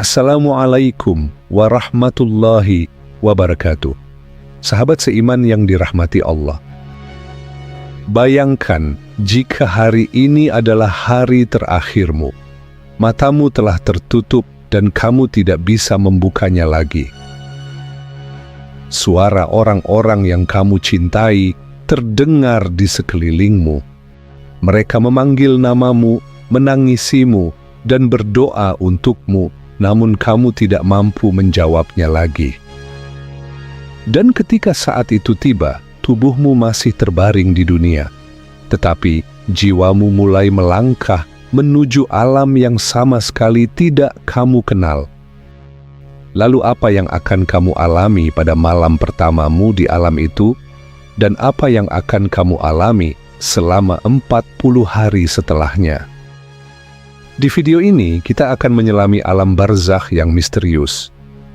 Assalamualaikum warahmatullahi wabarakatuh. Sahabat seiman yang dirahmati Allah. Bayangkan jika hari ini adalah hari terakhirmu. Matamu telah tertutup dan kamu tidak bisa membukanya lagi. Suara orang-orang yang kamu cintai terdengar di sekelilingmu. Mereka memanggil namamu, menangisimu, dan berdoa untukmu, namun kamu tidak mampu menjawabnya lagi. Dan ketika saat itu tiba, tubuhmu masih terbaring di dunia, tetapi jiwamu mulai melangkah menuju alam yang sama sekali tidak kamu kenal. Lalu apa yang akan kamu alami pada malam pertamamu di alam itu, dan apa yang akan kamu alami selama 40 hari setelahnya? Di video ini, kita akan menyelami alam barzakh yang misterius.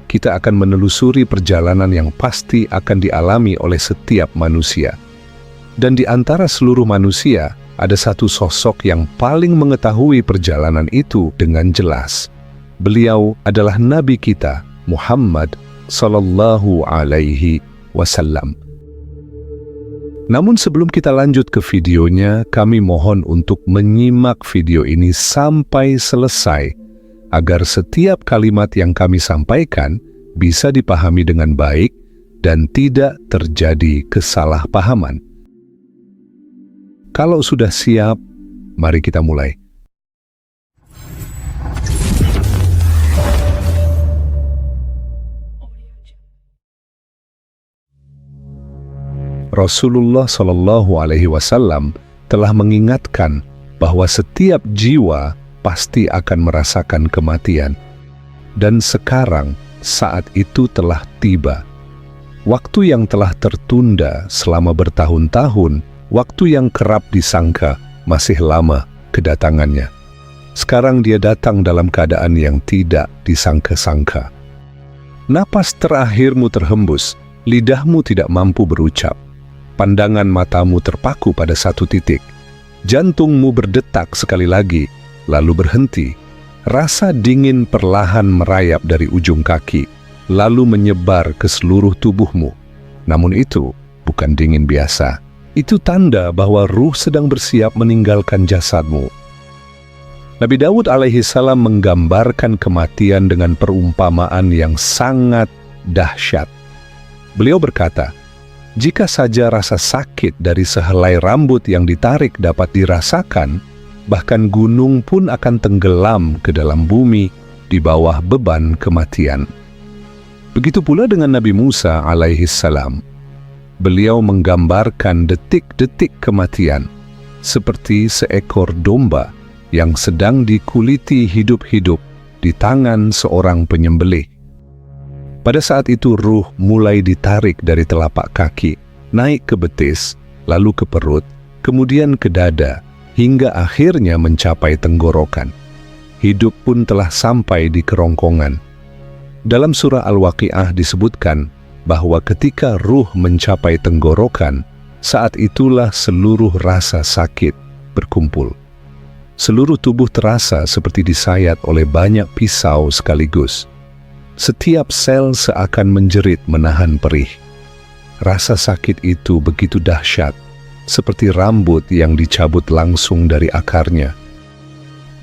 Kita akan menelusuri perjalanan yang pasti akan dialami oleh setiap manusia. Dan di antara seluruh manusia, ada satu sosok yang paling mengetahui perjalanan itu dengan jelas. Beliau adalah Nabi kita, Muhammad Sallallahu Alaihi Wasallam. Namun sebelum kita lanjut ke videonya, kami mohon untuk menyimak video ini sampai selesai, agar setiap kalimat yang kami sampaikan bisa dipahami dengan baik dan tidak terjadi kesalahpahaman. Kalau sudah siap, mari kita mulai. Rasulullah Shallallahu Alaihi Wasallam telah mengingatkan bahwa setiap jiwa pasti akan merasakan kematian. Dan sekarang saat itu telah tiba. Waktu yang telah tertunda selama bertahun-tahun, waktu yang kerap disangka masih lama kedatangannya. Sekarang dia datang dalam keadaan yang tidak disangka-sangka. Napas terakhirmu terhembus, lidahmu tidak mampu berucap. Pandangan matamu terpaku pada satu titik. Jantungmu berdetak sekali lagi, lalu berhenti. Rasa dingin perlahan merayap dari ujung kaki, lalu menyebar ke seluruh tubuhmu. Namun itu bukan dingin biasa. Itu tanda bahwa ruh sedang bersiap meninggalkan jasadmu. Nabi Daud alaihi salam menggambarkan kematian dengan perumpamaan yang sangat dahsyat. Beliau berkata, jika saja rasa sakit dari sehelai rambut yang ditarik dapat dirasakan, bahkan gunung pun akan tenggelam ke dalam bumi di bawah beban kematian. Begitu pula dengan Nabi Musa alaihi salam. Beliau menggambarkan detik-detik kematian seperti seekor domba yang sedang dikuliti hidup-hidup di tangan seorang penyembelih. Pada saat itu ruh mulai ditarik dari telapak kaki, naik ke betis, lalu ke perut, kemudian ke dada, hingga akhirnya mencapai tenggorokan. Hidup pun telah sampai di kerongkongan. Dalam surah Al-Waqi'ah disebutkan bahwa ketika ruh mencapai tenggorokan, saat itulah seluruh rasa sakit berkumpul. Seluruh tubuh terasa seperti disayat oleh banyak pisau sekaligus. Setiap sel seakan menjerit menahan perih. Rasa sakit itu begitu dahsyat, seperti rambut yang dicabut langsung dari akarnya.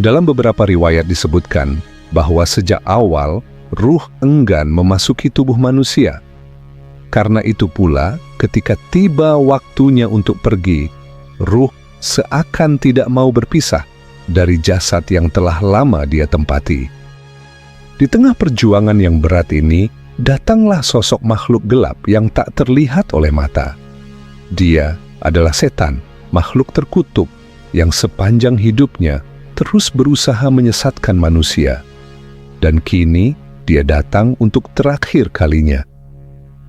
Dalam beberapa riwayat disebutkan bahwa sejak awal ruh enggan memasuki tubuh manusia. Karena itu pula, ketika tiba waktunya untuk pergi, ruh seakan tidak mau berpisah dari jasad yang telah lama dia tempati. Di tengah perjuangan yang berat ini, datanglah sosok makhluk gelap yang tak terlihat oleh mata. Dia adalah setan, makhluk terkutuk, yang sepanjang hidupnya terus berusaha menyesatkan manusia. Dan kini, dia datang untuk terakhir kalinya.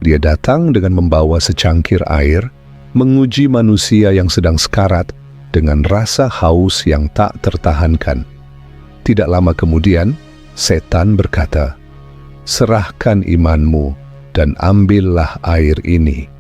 Dia datang dengan membawa secangkir air, menguji manusia yang sedang sekarat dengan rasa haus yang tak tertahankan. Tidak lama kemudian, setan berkata, "Serahkan imanmu dan ambillah air ini."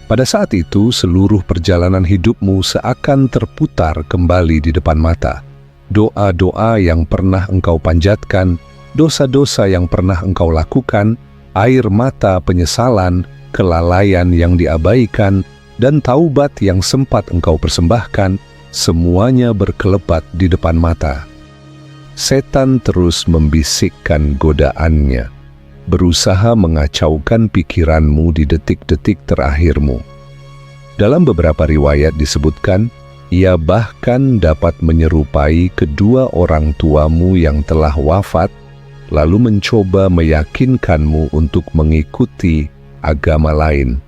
Pada saat itu, seluruh perjalanan hidupmu seakan terputar kembali di depan mata. Doa-doa yang pernah engkau panjatkan dosa-dosa yang pernah engkau lakukan, air mata penyesalan, kelalaian yang diabaikan, dan taubat yang sempat engkau persembahkan, semuanya berkelebat di depan mata. Setan terus membisikkan godaannya, berusaha mengacaukan pikiranmu di detik-detik terakhirmu. Dalam beberapa riwayat disebutkan, ia bahkan dapat menyerupai kedua orang tuamu yang telah wafat, lalu mencoba meyakinkanmu untuk mengikuti agama lain.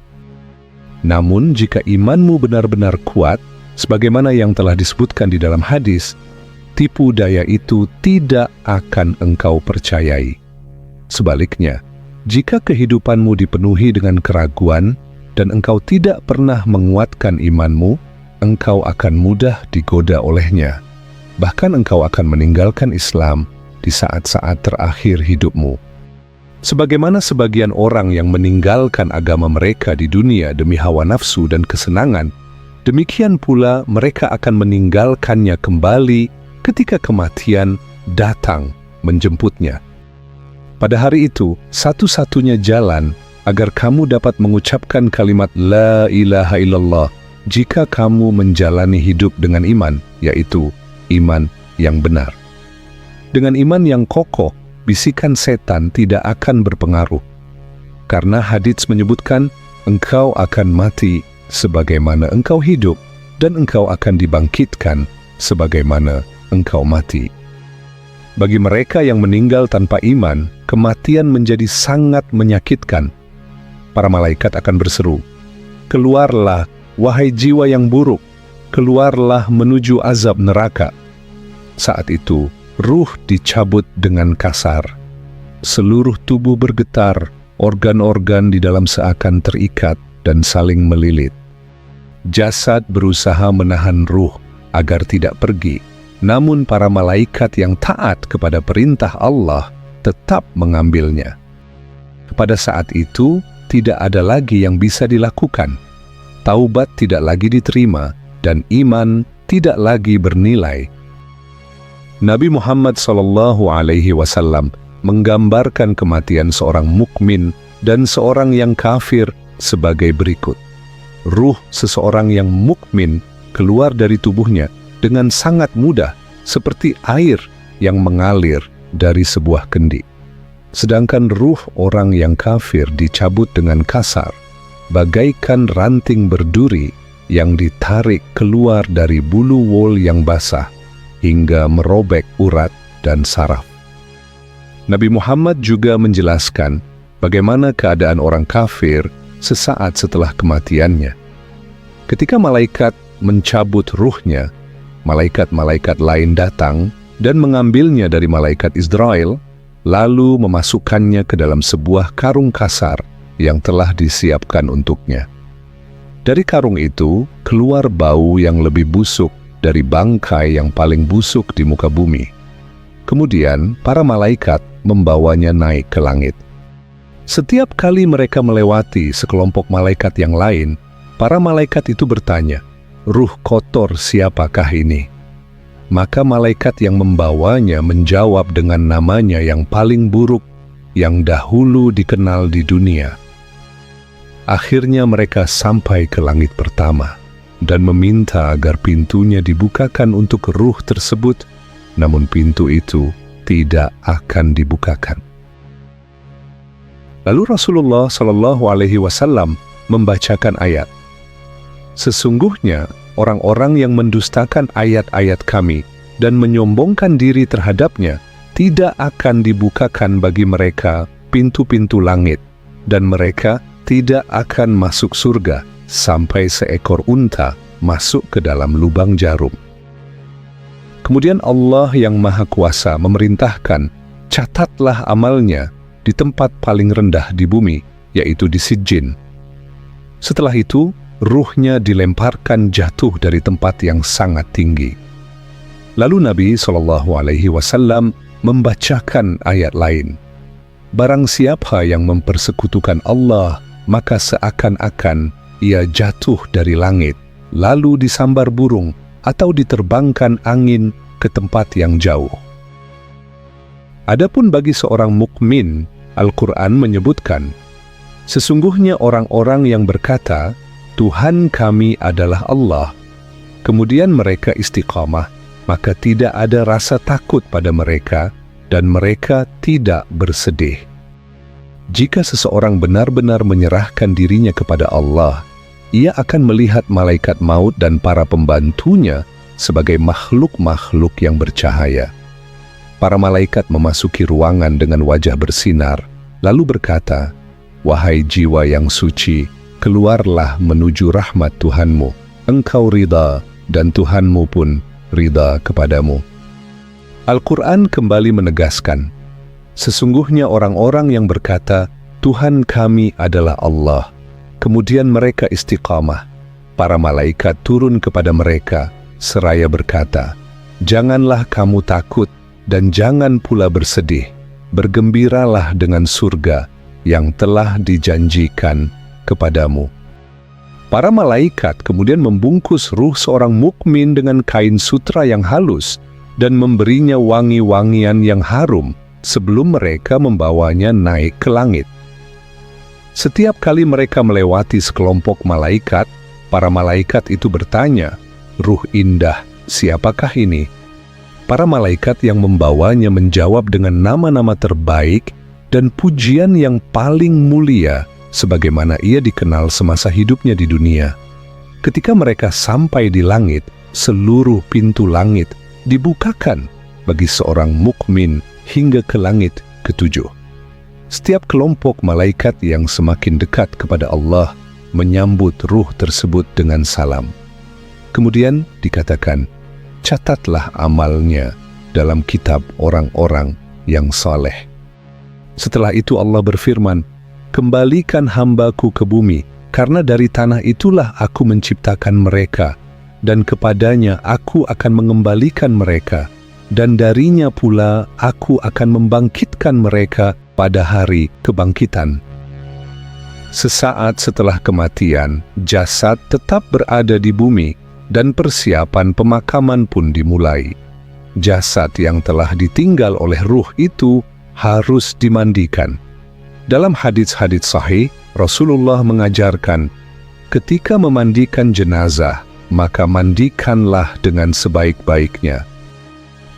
Namun jika imanmu benar-benar kuat, sebagaimana yang telah disebutkan di dalam hadis, tipu daya itu tidak akan engkau percayai. Sebaliknya, jika kehidupanmu dipenuhi dengan keraguan dan engkau tidak pernah menguatkan imanmu, engkau akan mudah digoda olehnya. Bahkan engkau akan meninggalkan Islam di saat-saat terakhir hidupmu. Sebagaimana sebagian orang yang meninggalkan agama mereka di dunia demi hawa nafsu dan kesenangan, demikian pula mereka akan meninggalkannya kembali ketika kematian datang menjemputnya. Pada hari itu, satu-satunya jalan agar kamu dapat mengucapkan kalimat La ilaha illallah jika kamu menjalani hidup dengan iman, yaitu iman yang benar. Dengan iman yang kokoh, bisikan setan tidak akan berpengaruh. Karena hadits menyebutkan, engkau akan mati sebagaimana engkau hidup, dan engkau akan dibangkitkan sebagaimana engkau mati. Bagi mereka yang meninggal tanpa iman, kematian menjadi sangat menyakitkan. Para malaikat akan berseru, keluarlah, wahai jiwa yang buruk, keluarlah menuju azab neraka. Saat itu, ruh dicabut dengan kasar. Seluruh tubuh bergetar, organ-organ di dalam seakan terikat dan saling melilit. Jasad berusaha menahan ruh agar tidak pergi, namun para malaikat yang taat kepada perintah Allah tetap mengambilnya. Pada saat itu, tidak ada lagi yang bisa dilakukan. Taubat tidak lagi diterima, dan iman tidak lagi bernilai. Nabi Muhammad SAW menggambarkan kematian seorang mukmin dan seorang yang kafir sebagai berikut. Ruh seseorang yang mukmin keluar dari tubuhnya dengan sangat mudah, seperti air yang mengalir dari sebuah kendi. Sedangkan ruh orang yang kafir dicabut dengan kasar, bagaikan ranting berduri yang ditarik keluar dari bulu wol yang basah, hingga merobek urat dan saraf. Nabi Muhammad juga menjelaskan bagaimana keadaan orang kafir sesaat setelah kematiannya. Ketika malaikat mencabut ruhnya, malaikat-malaikat lain datang dan mengambilnya dari malaikat Israel, lalu memasukkannya ke dalam sebuah karung kasar yang telah disiapkan untuknya. Dari karung itu keluar bau yang lebih busuk dari bangkai yang paling busuk di muka bumi. Kemudian para malaikat membawanya naik ke langit. Setiap kali mereka melewati sekelompok malaikat yang lain, para malaikat itu bertanya, "Ruh kotor siapakah ini?" Maka malaikat yang membawanya menjawab dengan namanya yang paling buruk yang dahulu dikenal di dunia. Akhirnya mereka sampai ke langit pertama dan meminta agar pintunya dibukakan untuk ruh tersebut, namun pintu itu tidak akan dibukakan. Lalu Rasulullah SAW membacakan ayat, "Sesungguhnya orang-orang yang mendustakan ayat-ayat kami dan menyombongkan diri terhadapnya, tidak akan dibukakan bagi mereka pintu-pintu langit, dan mereka tidak akan masuk surga sampai seekor unta masuk ke dalam lubang jarum." Kemudian Allah yang Maha Kuasa memerintahkan, catatlah amalnya di tempat paling rendah di bumi, yaitu di Sijjin. Setelah itu, ruhnya dilemparkan jatuh dari tempat yang sangat tinggi. Lalu Nabi SAW membacakan ayat lain, "Barang siapa yang mempersekutukan Allah, maka seakan-akan ia jatuh dari langit, lalu disambar burung atau diterbangkan angin ke tempat yang jauh." Adapun bagi seorang mukmin, Al-Quran menyebutkan, sesungguhnya orang-orang yang berkata, Tuhan kami adalah Allah, kemudian mereka istiqamah, maka tidak ada rasa takut pada mereka, dan mereka tidak bersedih. Jika seseorang benar-benar menyerahkan dirinya kepada Allah, ia akan melihat malaikat maut dan para pembantunya sebagai makhluk-makhluk yang bercahaya. Para malaikat memasuki ruangan dengan wajah bersinar, lalu berkata, "Wahai jiwa yang suci, keluarlah menuju rahmat Tuhanmu. Engkau ridha, dan Tuhanmu pun ridha kepadamu." Al-Quran kembali menegaskan, sesungguhnya orang-orang yang berkata, Tuhan kami adalah Allah, kemudian mereka istiqamah, para malaikat turun kepada mereka, seraya berkata, janganlah kamu takut, dan jangan pula bersedih, bergembiralah dengan surga yang telah dijanjikan kepadamu. Para malaikat kemudian membungkus ruh seorang mukmin dengan kain sutra yang halus dan memberinya wangi-wangian yang harum sebelum mereka membawanya naik ke langit. Setiap kali mereka melewati sekelompok malaikat, para malaikat itu bertanya, "Ruh indah, siapakah ini?" Para malaikat yang membawanya menjawab dengan nama-nama terbaik dan pujian yang paling mulia sebagaimana ia dikenal semasa hidupnya di dunia. Ketika mereka sampai di langit, seluruh pintu langit dibukakan bagi seorang mukmin hingga ke langit ketujuh. Setiap kelompok malaikat yang semakin dekat kepada Allah menyambut ruh tersebut dengan salam. Kemudian dikatakan, catatlah amalnya dalam kitab orang-orang yang saleh. Setelah itu Allah berfirman, kembalikan hambaku ke bumi, karena dari tanah itulah aku menciptakan mereka, dan kepadanya aku akan mengembalikan mereka, dan darinya pula aku akan membangkitkan mereka pada hari kebangkitan. Sesaat setelah kematian, jasad tetap berada di bumi, dan persiapan pemakaman pun dimulai. Jasad yang telah ditinggal oleh ruh itu harus dimandikan. Dalam hadits-hadits sahih, Rasulullah mengajarkan, ketika memandikan jenazah, maka mandikanlah dengan sebaik-baiknya.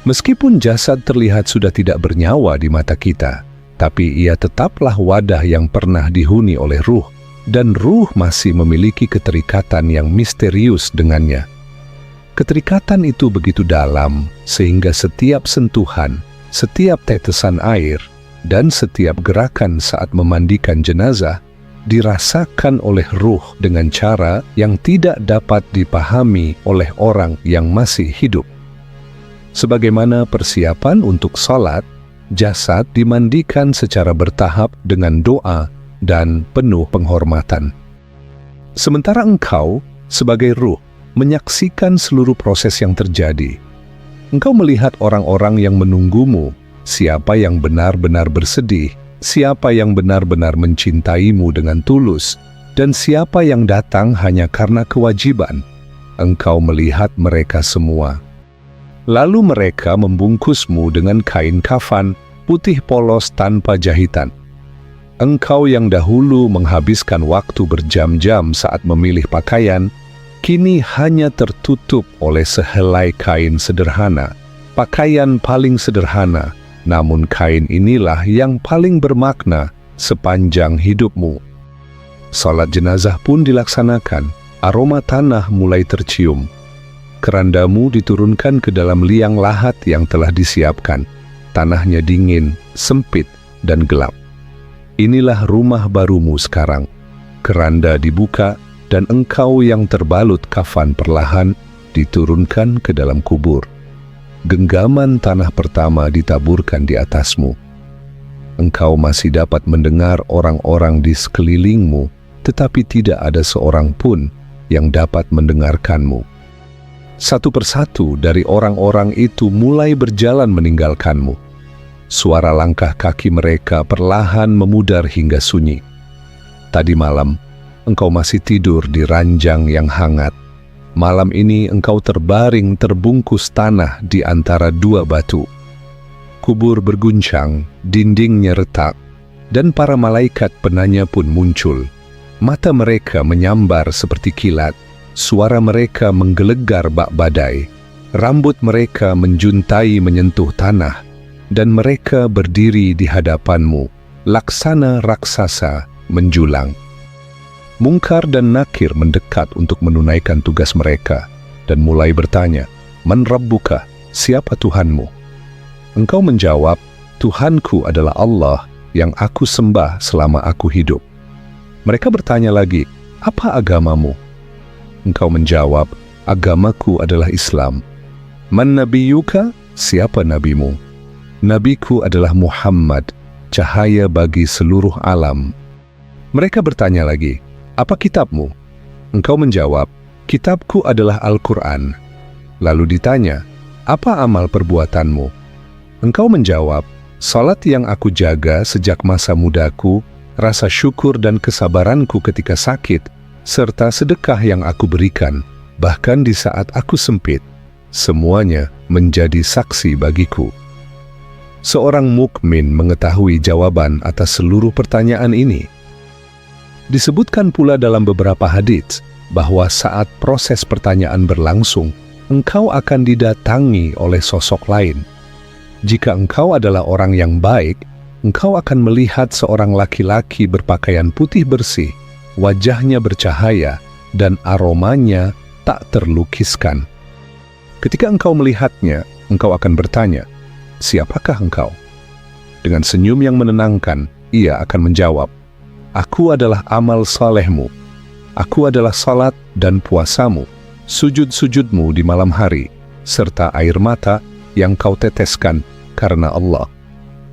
Meskipun jasad terlihat sudah tidak bernyawa di mata kita, tapi ia tetaplah wadah yang pernah dihuni oleh ruh, dan ruh masih memiliki keterikatan yang misterius dengannya. Keterikatan itu begitu dalam, sehingga setiap sentuhan, setiap tetesan air, dan setiap gerakan saat memandikan jenazah dirasakan oleh ruh dengan cara yang tidak dapat dipahami oleh orang yang masih hidup. Sebagaimana persiapan untuk salat, jasad dimandikan secara bertahap dengan doa dan penuh penghormatan. Sementara engkau, sebagai ruh, menyaksikan seluruh proses yang terjadi. Engkau melihat orang-orang yang menunggumu, siapa yang benar-benar bersedih, siapa yang benar-benar mencintaimu dengan tulus, dan siapa yang datang hanya karena kewajiban. Engkau melihat mereka semua. Lalu mereka membungkusmu dengan kain kafan, putih polos tanpa jahitan. Engkau yang dahulu menghabiskan waktu berjam-jam saat memilih pakaian, kini hanya tertutup oleh sehelai kain sederhana, pakaian paling sederhana, namun kain inilah yang paling bermakna sepanjang hidupmu. Salat jenazah pun dilaksanakan, aroma tanah mulai tercium. Kerandamu diturunkan ke dalam liang lahat yang telah disiapkan. Tanahnya dingin, sempit, dan gelap. Inilah rumah barumu sekarang. Keranda dibuka, dan engkau yang terbalut kafan perlahan diturunkan ke dalam kubur. Genggaman tanah pertama ditaburkan di atasmu. Engkau masih dapat mendengar orang-orang di sekelilingmu, tetapi tidak ada seorang pun yang dapat mendengarkanmu. Satu persatu dari orang-orang itu mulai berjalan meninggalkanmu. Suara langkah kaki mereka perlahan memudar hingga sunyi. Tadi malam, engkau masih tidur di ranjang yang hangat. Malam ini engkau terbaring terbungkus tanah di antara dua batu. kubur berguncang, dindingnya retak, dan para malaikat penanya pun muncul. Mata mereka menyambar seperti kilat, suara mereka menggelegar bak badai, rambut mereka menjuntai menyentuh tanah, dan mereka berdiri di hadapanmu, laksana raksasa menjulang. Mungkar dan Nakir mendekat untuk menunaikan tugas mereka, dan mulai bertanya, "Man Rabbuka?" Siapa Tuhanmu? Engkau menjawab, "Tuhanku adalah Allah yang aku sembah selama aku hidup." Mereka bertanya lagi, "Apa agamamu?" Engkau menjawab, "Agamaku adalah Islam." "Man nabiyuka?" Siapa nabimu? "Nabiku adalah Muhammad, cahaya bagi seluruh alam." Mereka bertanya lagi, "Apa kitabmu?" Engkau menjawab, "Kitabku adalah Al-Quran." Lalu ditanya, "Apa amal perbuatanmu?" Engkau menjawab, "Salat yang aku jaga sejak masa mudaku, rasa syukur dan kesabaranku ketika sakit, serta sedekah yang aku berikan, bahkan di saat aku sempit, semuanya menjadi saksi bagiku." Seorang mukmin mengetahui jawaban atas seluruh pertanyaan ini. Disebutkan pula dalam beberapa hadits bahwa saat proses pertanyaan berlangsung, engkau akan didatangi oleh sosok lain. Jika engkau adalah orang yang baik, engkau akan melihat seorang laki-laki berpakaian putih bersih, wajahnya bercahaya, dan aromanya tak terlukiskan. Ketika engkau melihatnya, engkau akan bertanya, "Siapakah engkau?" Dengan senyum yang menenangkan, ia akan menjawab, "Aku adalah amal salehmu. Aku adalah salat dan puasamu, sujud-sujudmu di malam hari, serta air mata yang kau teteskan karena Allah.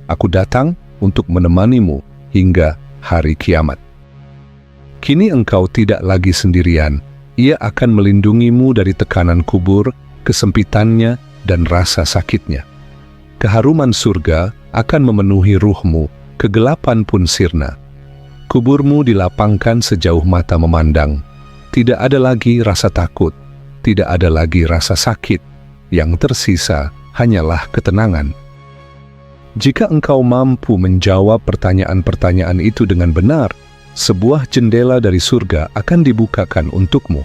Aku datang untuk menemanimu hingga hari kiamat." Kini engkau tidak lagi sendirian. Ia akan melindungimu dari tekanan kubur, kesempitannya, dan rasa sakitnya. Keharuman surga akan memenuhi ruhmu, kegelapan pun sirna. Kuburmu dilapangkan sejauh mata memandang. Tidak ada lagi rasa takut, tidak ada lagi rasa sakit. Yang tersisa hanyalah ketenangan. Jika engkau mampu menjawab pertanyaan-pertanyaan itu dengan benar, sebuah jendela dari surga akan dibukakan untukmu.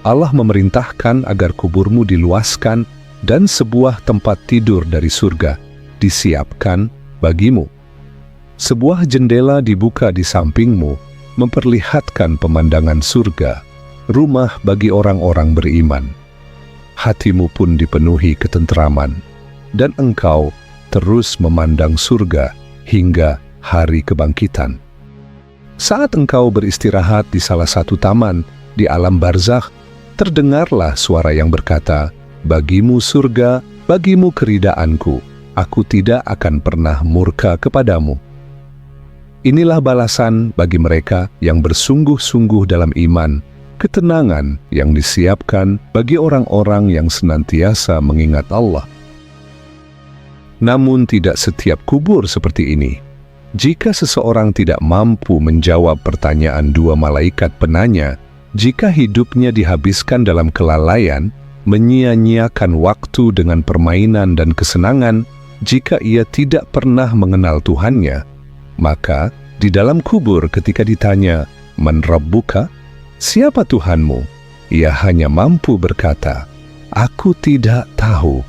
Allah memerintahkan agar kuburmu diluaskan dan sebuah tempat tidur dari surga disiapkan bagimu. Sebuah jendela dibuka di sampingmu, memperlihatkan pemandangan surga, rumah bagi orang-orang beriman. Hatimu pun dipenuhi ketentraman, dan engkau terus memandang surga hingga hari kebangkitan. Saat engkau beristirahat di salah satu taman di alam barzakh, terdengarlah suara yang berkata, "Bagimu surga, bagimu keridaanku, aku tidak akan pernah murka kepadamu." Inilah balasan bagi mereka yang bersungguh-sungguh dalam iman, ketenangan yang disiapkan bagi orang-orang yang senantiasa mengingat Allah. Namun tidak setiap kubur seperti ini. Jika seseorang tidak mampu menjawab pertanyaan dua malaikat penanya, jika hidupnya dihabiskan dalam kelalaian, menyia-nyiakan waktu dengan permainan dan kesenangan, jika ia tidak pernah mengenal Tuhannya, maka di dalam kubur ketika ditanya, "Man Rabbuka?" Siapa Tuhanmu? Ia hanya mampu berkata, "Aku tidak tahu."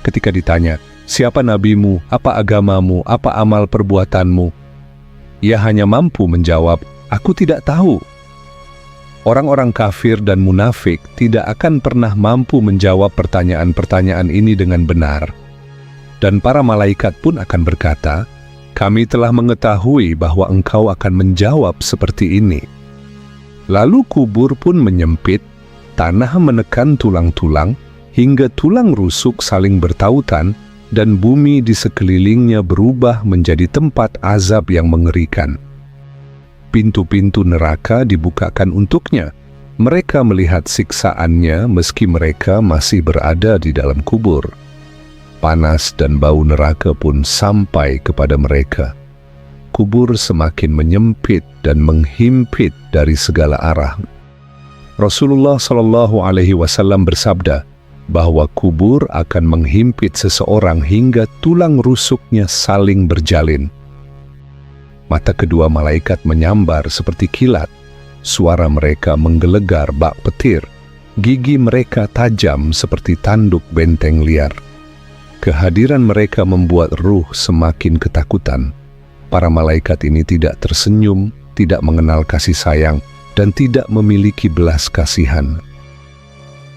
Ketika ditanya, "Siapa nabimu? Apa agamamu? Apa amal perbuatanmu?" Ia hanya mampu menjawab, "Aku tidak tahu." Orang-orang kafir dan munafik tidak akan pernah mampu menjawab pertanyaan-pertanyaan ini dengan benar. Dan para malaikat pun akan berkata, "Kami telah mengetahui bahwa engkau akan menjawab seperti ini." Lalu kubur pun menyempit, tanah menekan tulang-tulang, hingga tulang rusuk saling bertautan, dan bumi di sekelilingnya berubah menjadi tempat azab yang mengerikan. Pintu-pintu neraka dibukakan untuknya. Mereka melihat siksaannya meski mereka masih berada di dalam kubur. Panas dan bau neraka pun sampai kepada mereka. Kubur semakin menyempit dan menghimpit dari segala arah. Rasulullah SAW bersabda, bahwa kubur akan menghimpit seseorang hingga tulang rusuknya saling berjalin. Mata kedua malaikat menyambar seperti kilat, suara mereka menggelegar bak petir, gigi mereka tajam seperti tanduk benteng liar. Kehadiran mereka membuat ruh semakin ketakutan. Para malaikat ini tidak tersenyum, tidak mengenal kasih sayang, dan tidak memiliki belas kasihan.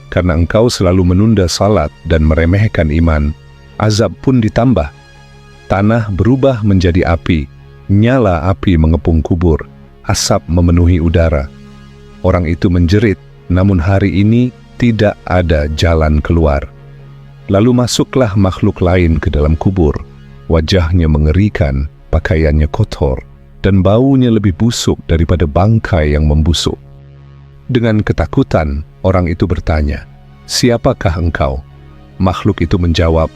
Karena engkau selalu menunda salat dan meremehkan iman, azab pun ditambah. Tanah berubah menjadi api, nyala api mengepung kubur, asap memenuhi udara. Orang itu menjerit, namun hari ini tidak ada jalan keluar. Lalu masuklah makhluk lain ke dalam kubur. Wajahnya mengerikan, pakaiannya kotor, dan baunya lebih busuk daripada bangkai yang membusuk. Dengan ketakutan, orang itu bertanya, "Siapakah engkau?" Makhluk itu menjawab,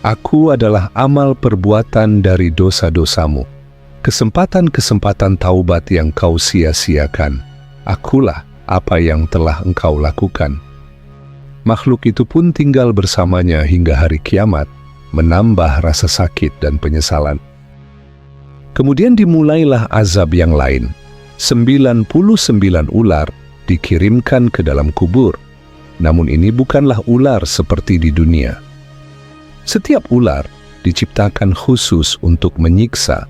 "Aku adalah amal perbuatan dari dosa-dosamu. Kesempatan-kesempatan taubat yang kau sia-siakan. Akulah apa yang telah engkau lakukan." Makhluk itu pun tinggal bersamanya hingga hari kiamat, menambah rasa sakit dan penyesalan. Kemudian dimulailah azab yang lain. 99 ular dikirimkan ke dalam kubur. Namun ini bukanlah ular seperti di dunia. Setiap ular diciptakan khusus untuk menyiksa.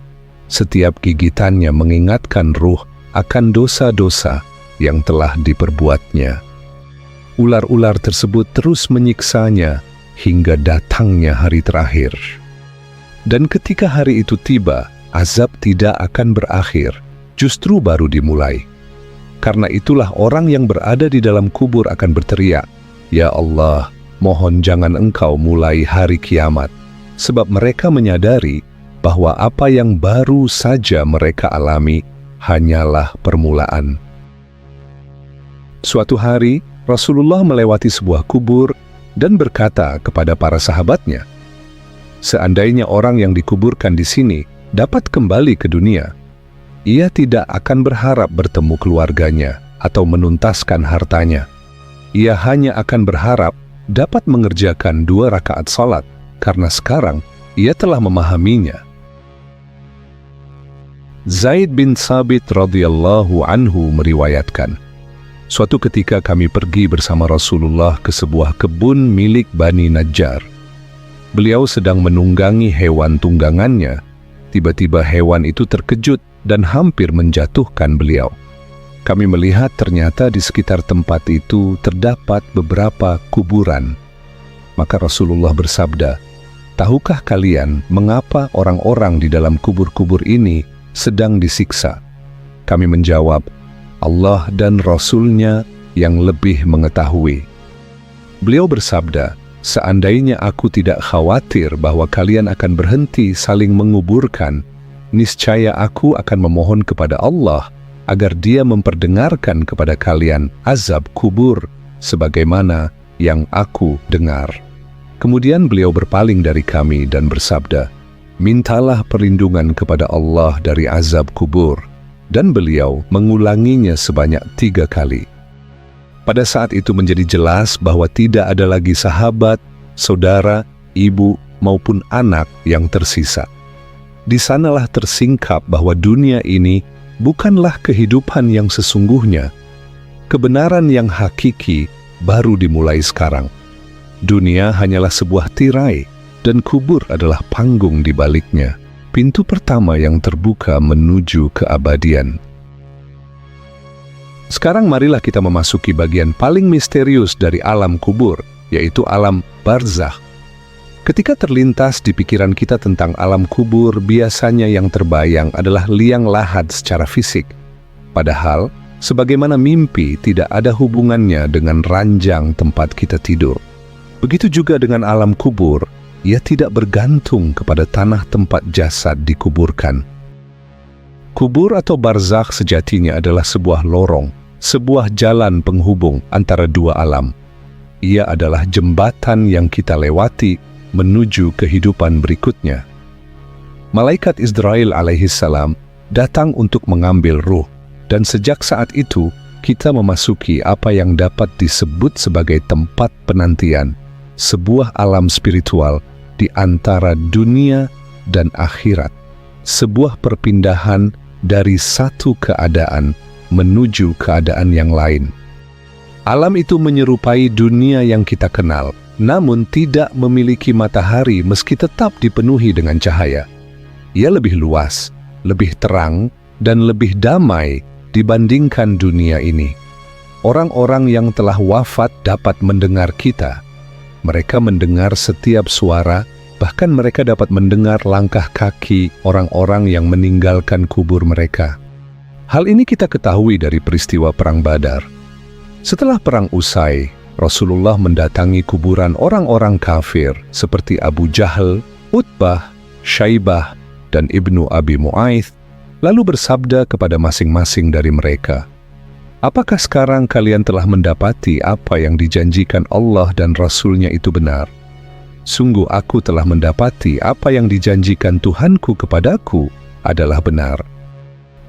Setiap gigitannya mengingatkan ruh akan dosa-dosa yang telah diperbuatnya. Ular-ular tersebut terus menyiksanya hingga datangnya hari terakhir. Dan ketika hari itu tiba, azab tidak akan berakhir, justru baru dimulai. Karena itulah orang yang berada di dalam kubur akan berteriak, "Ya Allah, mohon jangan engkau mulai hari kiamat." Sebab mereka menyadari bahwa apa yang baru saja mereka alami hanyalah permulaan. Suatu hari, Rasulullah melewati sebuah kubur dan berkata kepada para sahabatnya, "Seandainya orang yang dikuburkan di sini dapat kembali ke dunia, ia tidak akan berharap bertemu keluarganya atau menuntaskan hartanya. Ia hanya akan berharap dapat mengerjakan 2 rakaat salat, karena sekarang ia telah memahaminya." Zaid bin Thabit radhiyallahu anhu meriwayatkan, "Suatu ketika kami pergi bersama Rasulullah ke sebuah kebun milik Bani Najjar. Beliau sedang menunggangi hewan tunggangannya. Tiba-tiba hewan itu terkejut dan hampir menjatuhkan beliau. Kami melihat ternyata di sekitar tempat itu terdapat beberapa kuburan. Maka Rasulullah bersabda, 'Tahukah kalian mengapa orang-orang di dalam kubur-kubur ini sedang disiksa?' Kami menjawab, 'Allah dan Rasul-Nya yang lebih mengetahui.' Beliau bersabda, 'Seandainya aku tidak khawatir bahwa kalian akan berhenti saling menguburkan, niscaya aku akan memohon kepada Allah agar Dia memperdengarkan kepada kalian azab kubur sebagaimana yang aku dengar.' Kemudian beliau berpaling dari kami dan bersabda, 'Mintalah perlindungan kepada Allah dari azab kubur.' Dan beliau mengulanginya sebanyak 3 kali. Pada saat itu menjadi jelas bahwa tidak ada lagi sahabat, saudara, ibu, maupun anak yang tersisa. Di sanalah tersingkap bahwa dunia ini bukanlah kehidupan yang sesungguhnya. Kebenaran yang hakiki baru dimulai sekarang. Dunia hanyalah sebuah tirai, dan kubur adalah panggung di baliknya, pintu pertama yang terbuka menuju keabadian. Sekarang marilah kita memasuki bagian paling misterius dari alam kubur, yaitu alam barzakh. Ketika terlintas di pikiran kita tentang alam kubur, biasanya yang terbayang adalah liang lahat secara fisik. Padahal, sebagaimana mimpi tidak ada hubungannya dengan ranjang tempat kita tidur. Begitu juga dengan alam kubur, ia tidak bergantung kepada tanah tempat jasad dikuburkan. Kubur atau barzakh sejatinya adalah sebuah lorong, sebuah jalan penghubung antara 2 alam. Ia adalah jembatan yang kita lewati menuju kehidupan berikutnya. Malaikat Israil alaihissalam datang untuk mengambil ruh, dan sejak saat itu kita memasuki apa yang dapat disebut sebagai tempat penantian, sebuah alam spiritual di antara dunia dan akhirat, sebuah perpindahan dari satu keadaan menuju keadaan yang lain. Alam itu menyerupai dunia yang kita kenal, namun tidak memiliki matahari meski tetap dipenuhi dengan cahaya. Ia lebih luas, lebih terang, dan lebih damai dibandingkan dunia ini. Orang-orang yang telah wafat dapat mendengar kita. Mereka mendengar setiap suara, bahkan mereka dapat mendengar langkah kaki orang-orang yang meninggalkan kubur mereka. Hal ini kita ketahui dari peristiwa Perang Badar. Setelah perang usai, Rasulullah mendatangi kuburan orang-orang kafir seperti Abu Jahal, Utbah, Syaibah, dan Ibnu Abi Mu'aidh, lalu bersabda kepada masing-masing dari mereka, "Apakah sekarang kalian telah mendapati apa yang dijanjikan Allah dan Rasul-Nya itu benar? Sungguh aku telah mendapati apa yang dijanjikan Tuhanku kepadaku adalah benar."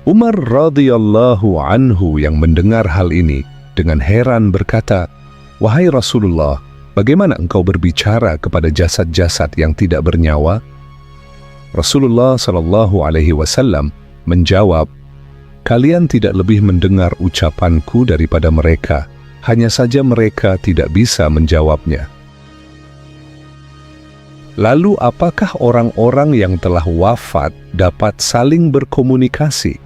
Umar radhiyallahu anhu yang mendengar hal ini dengan heran berkata, "Wahai Rasulullah, bagaimana engkau berbicara kepada jasad-jasad yang tidak bernyawa?" Rasulullah Shallallahu Alaihi Wasallam menjawab, "Kalian tidak lebih mendengar ucapanku daripada mereka, hanya saja mereka tidak bisa menjawabnya." Lalu apakah orang-orang yang telah wafat dapat saling berkomunikasi?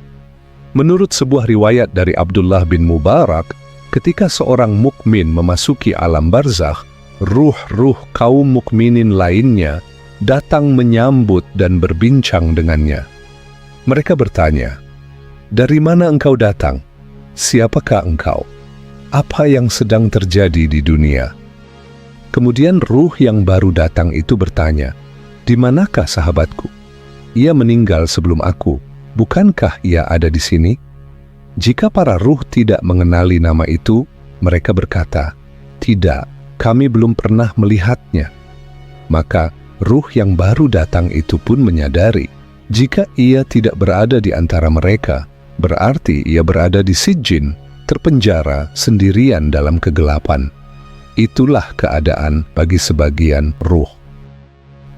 Menurut sebuah riwayat dari Abdullah bin Mubarak, ketika seorang mukmin memasuki alam barzakh, ruh-ruh kaum mukminin lainnya datang menyambut dan berbincang dengannya. Mereka bertanya, "Dari mana engkau datang? Siapakah engkau? Apa yang sedang terjadi di dunia?" Kemudian ruh yang baru datang itu bertanya, "Di manakah sahabatku? Ia meninggal sebelum aku. Bukankah ia ada di sini?" Jika para ruh tidak mengenali nama itu, mereka berkata, "Tidak, kami belum pernah melihatnya." Maka ruh yang baru datang itu pun menyadari, jika ia tidak berada di antara mereka, berarti ia berada di Sijjin, terpenjara sendirian dalam kegelapan. Itulah keadaan bagi sebagian ruh.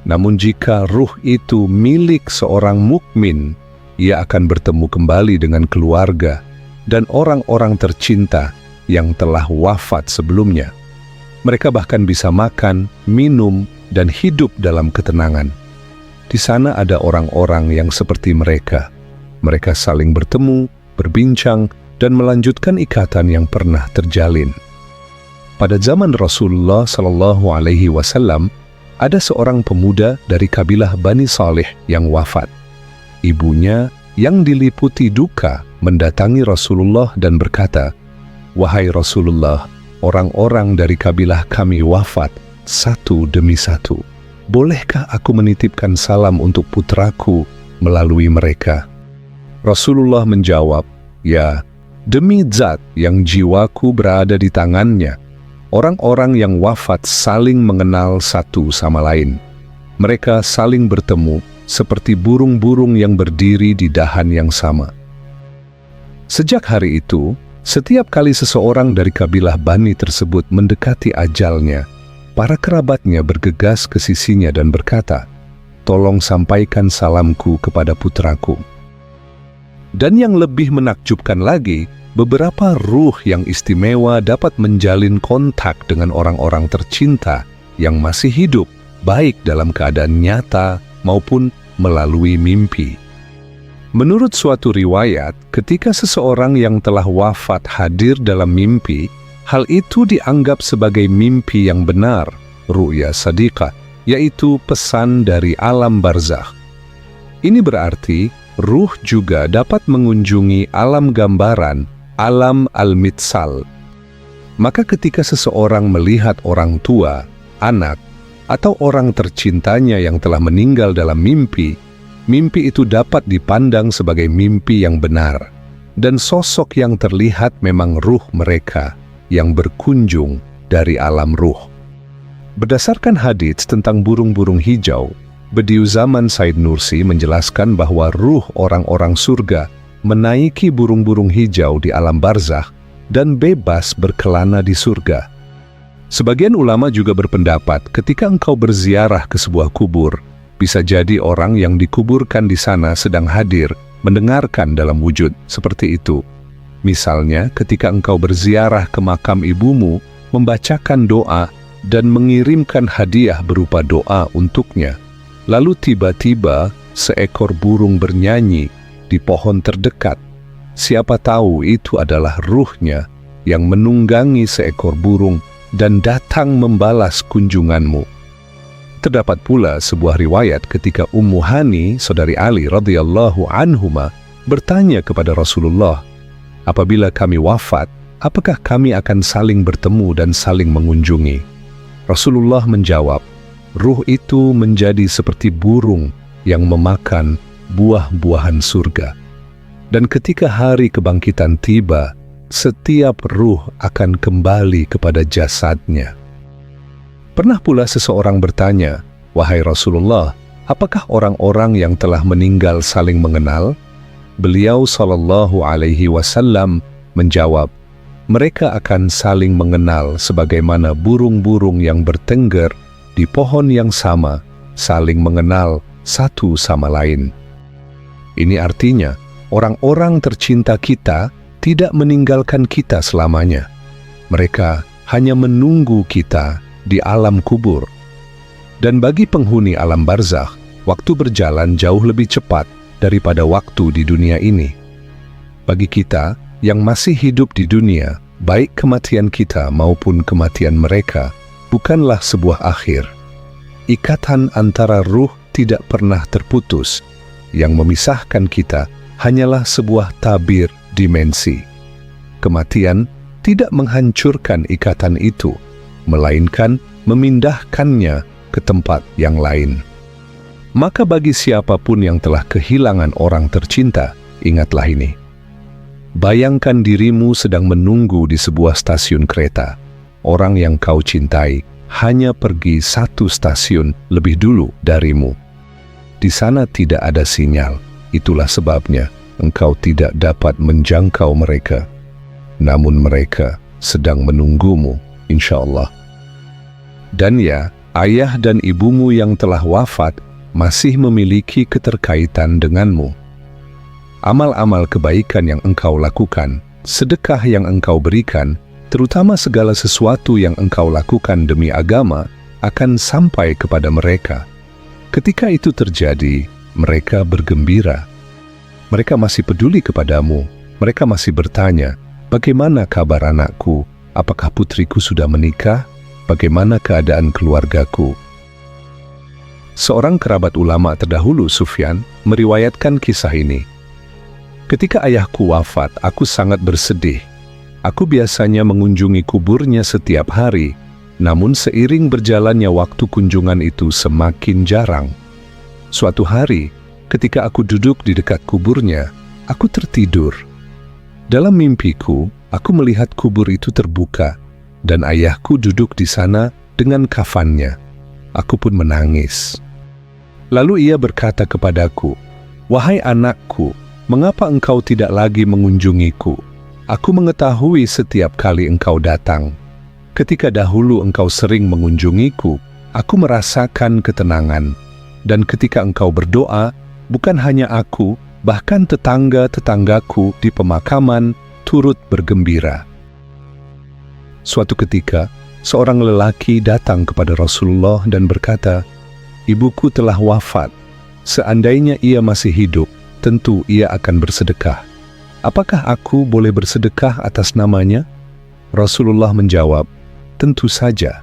Namun jika ruh itu milik seorang mukmin, ia akan bertemu kembali dengan keluarga dan orang-orang tercinta yang telah wafat sebelumnya. Mereka bahkan bisa makan, minum, dan hidup dalam ketenangan. Di sana ada orang-orang yang seperti mereka. Mereka saling bertemu, berbincang, dan melanjutkan ikatan yang pernah terjalin. Pada zaman Rasulullah Shallallahu Alaihi Wasallam, ada seorang pemuda dari kabilah Bani Salih yang wafat. Ibunya yang diliputi duka mendatangi Rasulullah dan berkata, "Wahai Rasulullah, orang-orang dari kabilah kami wafat satu demi satu. Bolehkah aku menitipkan salam untuk putraku melalui mereka?" Rasulullah menjawab, "Ya, demi zat yang jiwaku berada di tangannya, orang-orang yang wafat saling mengenal satu sama lain. Mereka saling bertemu seperti burung-burung yang berdiri di dahan yang sama." Sejak hari itu, setiap kali seseorang dari kabilah Bani tersebut mendekati ajalnya, para kerabatnya bergegas ke sisinya dan berkata, "Tolong sampaikan salamku kepada putraku." Dan yang lebih menakjubkan lagi, beberapa ruh yang istimewa dapat menjalin kontak dengan orang-orang tercinta yang masih hidup, baik dalam keadaan nyata maupun melalui mimpi. Menurut suatu riwayat, ketika seseorang yang telah wafat hadir dalam mimpi, hal itu dianggap sebagai mimpi yang benar, ru'ya sadiqah, yaitu pesan dari alam barzakh. Ini berarti ruh juga dapat mengunjungi alam gambaran, alam al-mitsal. Maka ketika seseorang melihat orang tua, anak, atau orang tercintanya yang telah meninggal dalam mimpi, mimpi itu dapat dipandang sebagai mimpi yang benar, dan sosok yang terlihat memang ruh mereka yang berkunjung dari alam ruh. Berdasarkan hadits tentang burung-burung hijau, Bediu Zaman Said Nursi menjelaskan bahwa ruh orang-orang surga menaiki burung-burung hijau di alam barzakh dan bebas berkelana di surga. Sebagian ulama juga berpendapat ketika engkau berziarah ke sebuah kubur, bisa jadi orang yang dikuburkan di sana sedang hadir, mendengarkan dalam wujud seperti itu. Misalnya ketika engkau berziarah ke makam ibumu, membacakan doa dan mengirimkan hadiah berupa doa untuknya. Lalu tiba-tiba seekor burung bernyanyi di pohon terdekat. Siapa tahu itu adalah ruhnya yang menunggangi seekor burung dan datang membalas kunjunganmu. Terdapat pula sebuah riwayat ketika Ummu Hani, saudari Ali radhiyallahu anhuma, bertanya kepada Rasulullah, apabila kami wafat, apakah kami akan saling bertemu dan saling mengunjungi? Rasulullah menjawab, ruh itu menjadi seperti burung yang memakan buah-buahan surga. Dan ketika hari kebangkitan tiba, setiap ruh akan kembali kepada jasadnya. Pernah pula seseorang bertanya, wahai Rasulullah, apakah orang-orang yang telah meninggal saling mengenal? Beliau sallallahu alaihi wasallam menjawab, mereka akan saling mengenal sebagaimana burung-burung yang bertengger di pohon yang sama, saling mengenal satu sama lain. Ini artinya, orang-orang tercinta kita tidak meninggalkan kita selamanya. Mereka hanya menunggu kita di alam kubur. Dan bagi penghuni alam barzakh, waktu berjalan jauh lebih cepat daripada waktu di dunia ini. Bagi kita yang masih hidup di dunia, baik kematian kita maupun kematian mereka bukanlah sebuah akhir. Ikatan antara ruh tidak pernah terputus. Yang memisahkan kita hanyalah sebuah tabir dimensi. Kematian tidak menghancurkan ikatan itu, melainkan memindahkannya ke tempat yang lain. Maka bagi siapapun yang telah kehilangan orang tercinta, ingatlah ini. Bayangkan dirimu sedang menunggu di sebuah stasiun kereta. Orang yang kau cintai hanya pergi satu stasiun lebih dulu darimu. Di sana tidak ada sinyal. Itulah sebabnya engkau tidak dapat menjangkau mereka. Namun mereka sedang menunggumu, insya Allah. Dan ya, ayah dan ibumu yang telah wafat masih memiliki keterkaitan denganmu. Amal-amal kebaikan yang engkau lakukan, sedekah yang engkau berikan, terutama segala sesuatu yang engkau lakukan demi agama, akan sampai kepada mereka. Ketika itu terjadi, mereka bergembira. Mereka masih peduli kepadamu. Mereka masih bertanya, bagaimana kabar anakku? Apakah putriku sudah menikah? Bagaimana keadaan keluargaku? Seorang kerabat ulama terdahulu, Sufyan, meriwayatkan kisah ini. Ketika ayahku wafat, aku sangat bersedih. Aku biasanya mengunjungi kuburnya setiap hari, namun seiring berjalannya waktu kunjungan itu semakin jarang. Suatu hari, ketika aku duduk di dekat kuburnya, aku tertidur. Dalam mimpiku, aku melihat kubur itu terbuka, dan ayahku duduk di sana dengan kafannya. Aku pun menangis. Lalu ia berkata kepadaku, wahai anakku, mengapa engkau tidak lagi mengunjungiku? Aku mengetahui setiap kali engkau datang. Ketika dahulu engkau sering mengunjungiku, aku merasakan ketenangan. Dan ketika engkau berdoa, bukan hanya aku, bahkan tetangga-tetanggaku di pemakaman turut bergembira. Suatu ketika, seorang lelaki datang kepada Rasulullah dan berkata, ibuku telah wafat. Seandainya ia masih hidup, tentu ia akan bersedekah. Apakah aku boleh bersedekah atas namanya? Rasulullah menjawab, tentu saja.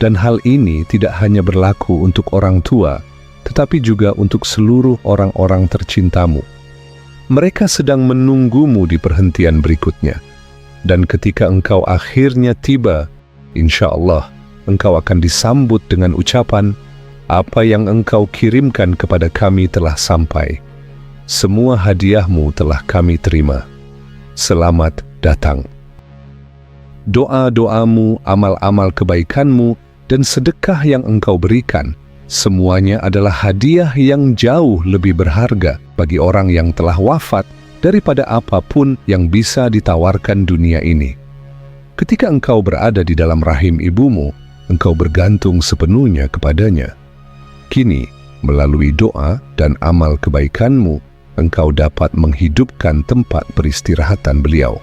Dan hal ini tidak hanya berlaku untuk orang tua, tetapi juga untuk seluruh orang-orang tercintamu. Mereka sedang menunggumu di perhentian berikutnya. Dan ketika engkau akhirnya tiba, insya Allah, engkau akan disambut dengan ucapan, apa yang engkau kirimkan kepada kami telah sampai. Semua hadiahmu telah kami terima. Selamat datang. Doa-doamu, amal-amal kebaikanmu, dan sedekah yang engkau berikan, semuanya adalah hadiah yang jauh lebih berharga bagi orang yang telah wafat daripada apapun yang bisa ditawarkan dunia ini. Ketika engkau berada di dalam rahim ibumu, engkau bergantung sepenuhnya kepadanya. Kini, melalui doa dan amal kebaikanmu, engkau dapat menghidupkan tempat peristirahatan beliau.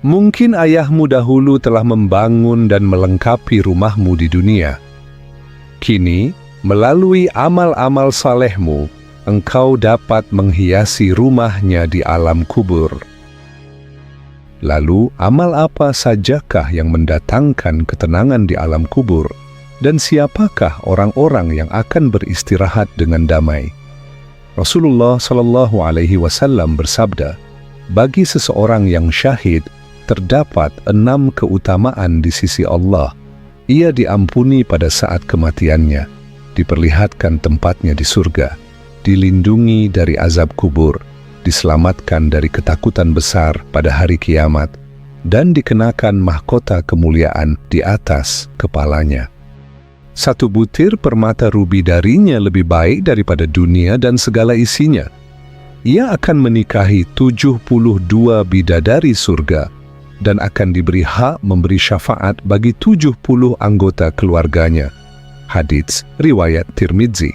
Mungkin ayahmu dahulu telah membangun dan melengkapi rumahmu di dunia. Kini, melalui amal-amal salehmu, engkau dapat menghiasi rumahnya di alam kubur. Lalu, amal apa sajakah yang mendatangkan ketenangan di alam kubur? Dan siapakah orang-orang yang akan beristirahat dengan damai? Rasulullah Shallallahu Alaihi Wasallam bersabda, bagi seseorang yang syahid, terdapat 6 keutamaan di sisi Allah. Ia diampuni pada saat kematiannya, diperlihatkan tempatnya di surga, dilindungi dari azab kubur, diselamatkan dari ketakutan besar pada hari kiamat, dan dikenakan mahkota kemuliaan di atas kepalanya. 1 butir permata rubi darinya lebih baik daripada dunia dan segala isinya. Ia akan menikahi 72 bidadari surga dan akan diberi hak memberi syafaat bagi 70 anggota keluarganya. Hadits riwayat Tirmidzi.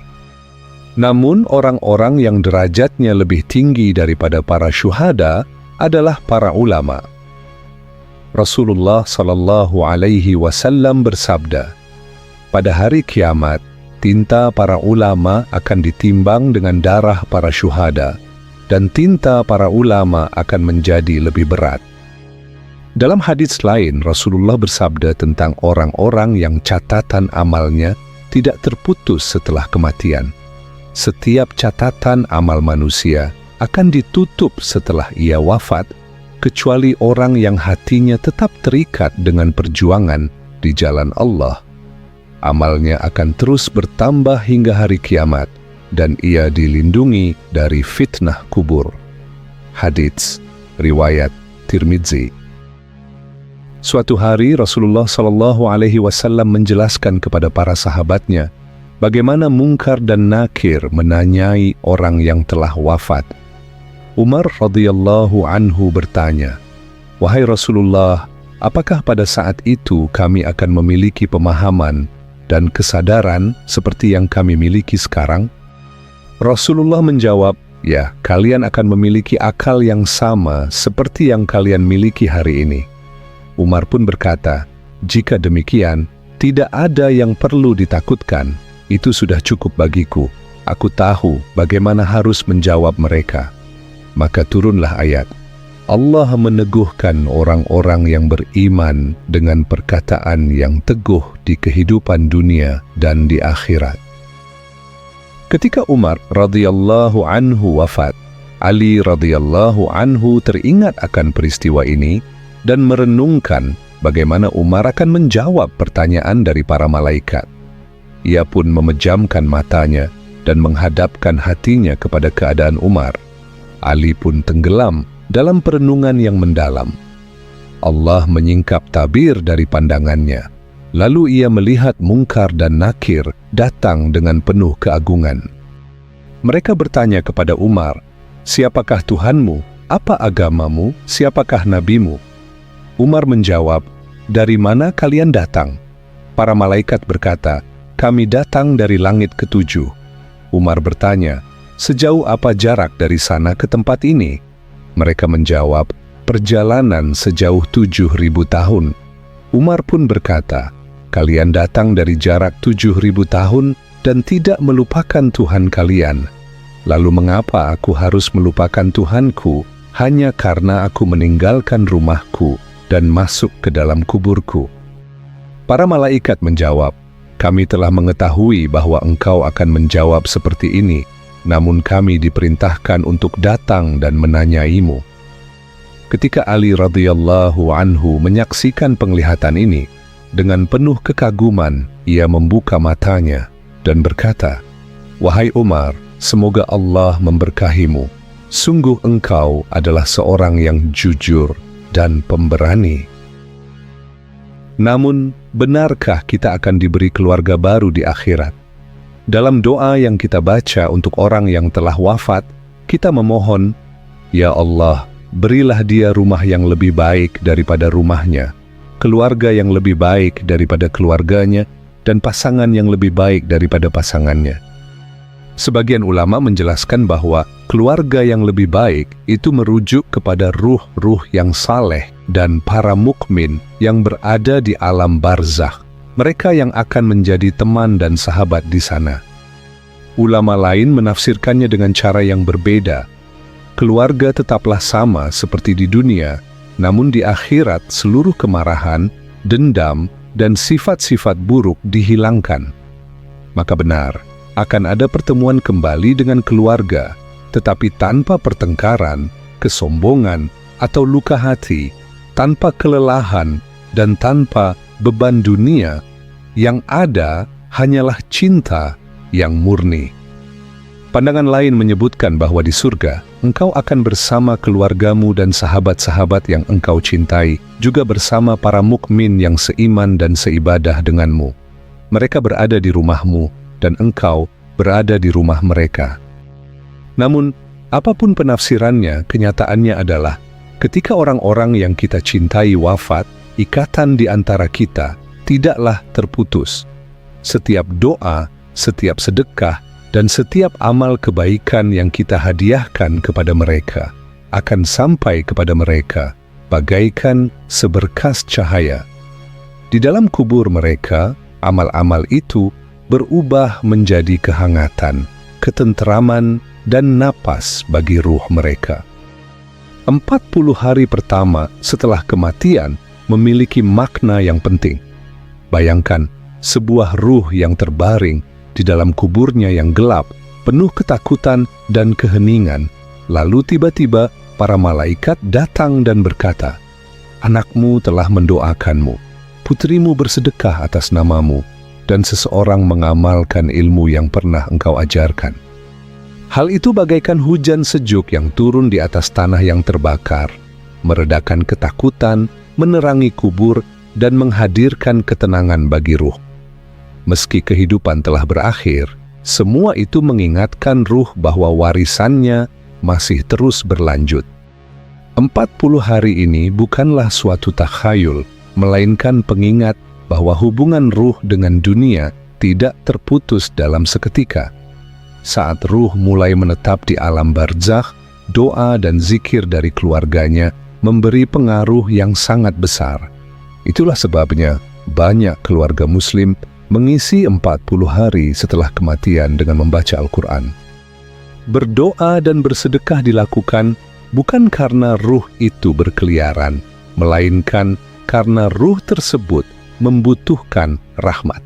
Namun orang-orang yang derajatnya lebih tinggi daripada para syuhada adalah para ulama. Rasulullah Shallallahu Alaihi Wasallam bersabda, pada hari kiamat, tinta para ulama akan ditimbang dengan darah para syuhada, dan tinta para ulama akan menjadi lebih berat. Dalam hadits lain, Rasulullah bersabda tentang orang-orang yang catatan amalnya tidak terputus setelah kematian. Setiap catatan amal manusia akan ditutup setelah ia wafat, kecuali orang yang hatinya tetap terikat dengan perjuangan di jalan Allah. Amalnya akan terus bertambah hingga hari kiamat, dan ia dilindungi dari fitnah kubur. Hadits riwayat Tirmidzi. Suatu hari Rasulullah Shallallahu Alaihi Wasallam menjelaskan kepada para sahabatnya bagaimana Munkar dan Nakir menanyai orang yang telah wafat. Umar radhiyallahu anhu bertanya, "Wahai Rasulullah, apakah pada saat itu kami akan memiliki pemahaman dan kesadaran seperti yang kami miliki sekarang?" Rasulullah menjawab, "Ya, kalian akan memiliki akal yang sama seperti yang kalian miliki hari ini." Umar pun berkata, "Jika demikian, tidak ada yang perlu ditakutkan. Itu sudah cukup bagiku. Aku tahu bagaimana harus menjawab mereka." Maka turunlah ayat, Allah meneguhkan orang-orang yang beriman dengan perkataan yang teguh di kehidupan dunia dan di akhirat. Ketika Umar radhiyallahu anhu wafat, Ali radhiyallahu anhu teringat akan peristiwa ini dan merenungkan bagaimana Umar akan menjawab pertanyaan dari para malaikat. Ia pun memejamkan matanya dan menghadapkan hatinya kepada keadaan Umar. Ali pun tenggelam dalam perenungan yang mendalam. Allah menyingkap tabir dari pandangannya. Lalu ia melihat Munkar dan Nakir datang dengan penuh keagungan. Mereka bertanya kepada Umar, "Siapakah Tuhanmu? Apa agamamu? Siapakah nabimu?" Umar menjawab, "Dari mana kalian datang?" Para malaikat berkata, "Kami datang dari langit ketujuh." Umar bertanya, "Sejauh apa jarak dari sana ke tempat ini?" Mereka menjawab, "Perjalanan sejauh 7.000 tahun." Umar pun berkata, "Kalian datang dari jarak 7.000 tahun dan tidak melupakan Tuhan kalian. Lalu mengapa aku harus melupakan Tuhanku hanya karena aku meninggalkan rumahku dan masuk ke dalam kuburku?" Para malaikat menjawab, "Kami telah mengetahui bahwa engkau akan menjawab seperti ini, namun kami diperintahkan untuk datang dan menanyaimu." Ketika Ali radhiyallahu anhu menyaksikan penglihatan ini, dengan penuh kekaguman ia membuka matanya dan berkata, "Wahai Umar, semoga Allah memberkahimu. Sungguh engkau adalah seorang yang jujur dan pemberani." Namun, benarkah kita akan diberi keluarga baru di akhirat? Dalam doa yang kita baca untuk orang yang telah wafat, kita memohon, "Ya Allah, berilah dia rumah yang lebih baik daripada rumahnya, keluarga yang lebih baik daripada keluarganya, dan pasangan yang lebih baik daripada pasangannya. Sebagian ulama menjelaskan bahwa keluarga yang lebih baik itu merujuk kepada ruh-ruh yang saleh dan para mukmin yang berada di alam barzakh, mereka yang akan menjadi teman dan sahabat di sana. Ulama lain menafsirkannya dengan cara yang berbeda. Keluarga tetaplah sama seperti di dunia, namun di akhirat seluruh kemarahan, dendam, dan sifat-sifat buruk dihilangkan. Maka benar, akan ada pertemuan kembali dengan keluarga, tetapi tanpa pertengkaran, kesombongan, atau luka hati, tanpa kelelahan, dan tanpa beban dunia. Yang ada hanyalah cinta yang murni. Pandangan lain menyebutkan bahwa di surga, engkau akan bersama keluargamu dan sahabat-sahabat yang engkau cintai, juga bersama para mukmin yang seiman dan seibadah denganmu. Mereka berada di rumahmu, dan engkau berada di rumah mereka. Namun, apapun penafsirannya, kenyataannya adalah, ketika orang-orang yang kita cintai wafat, ikatan di antara kita tidaklah terputus. Setiap doa, setiap sedekah, dan setiap amal kebaikan yang kita hadiahkan kepada mereka akan sampai kepada mereka bagaikan seberkas cahaya. Di dalam kubur mereka, amal-amal itu berubah menjadi kehangatan, ketenteraman, dan napas bagi ruh mereka. 40 hari pertama setelah kematian memiliki makna yang penting. Bayangkan, sebuah ruh yang terbaring di dalam kuburnya yang gelap, penuh ketakutan dan keheningan. Lalu tiba-tiba para malaikat datang dan berkata, "Anakmu telah mendoakanmu, putrimu bersedekah atas namamu, dan seseorang mengamalkan ilmu yang pernah engkau ajarkan." Hal itu bagaikan hujan sejuk yang turun di atas tanah yang terbakar, meredakan ketakutan, menerangi kubur, dan menghadirkan ketenangan bagi ruh. Meski kehidupan telah berakhir, semua itu mengingatkan ruh bahwa warisannya masih terus berlanjut. 40 hari ini bukanlah suatu takhayul, melainkan pengingat bahwa hubungan ruh dengan dunia tidak terputus dalam seketika. Saat ruh mulai menetap di alam barzakh, doa dan zikir dari keluarganya memberi pengaruh yang sangat besar. Itulah sebabnya banyak keluarga Muslim mengisi 40 hari setelah kematian dengan membaca Al-Quran. Berdoa dan bersedekah dilakukan bukan karena ruh itu berkeliaran, melainkan karena ruh tersebut membutuhkan rahmat.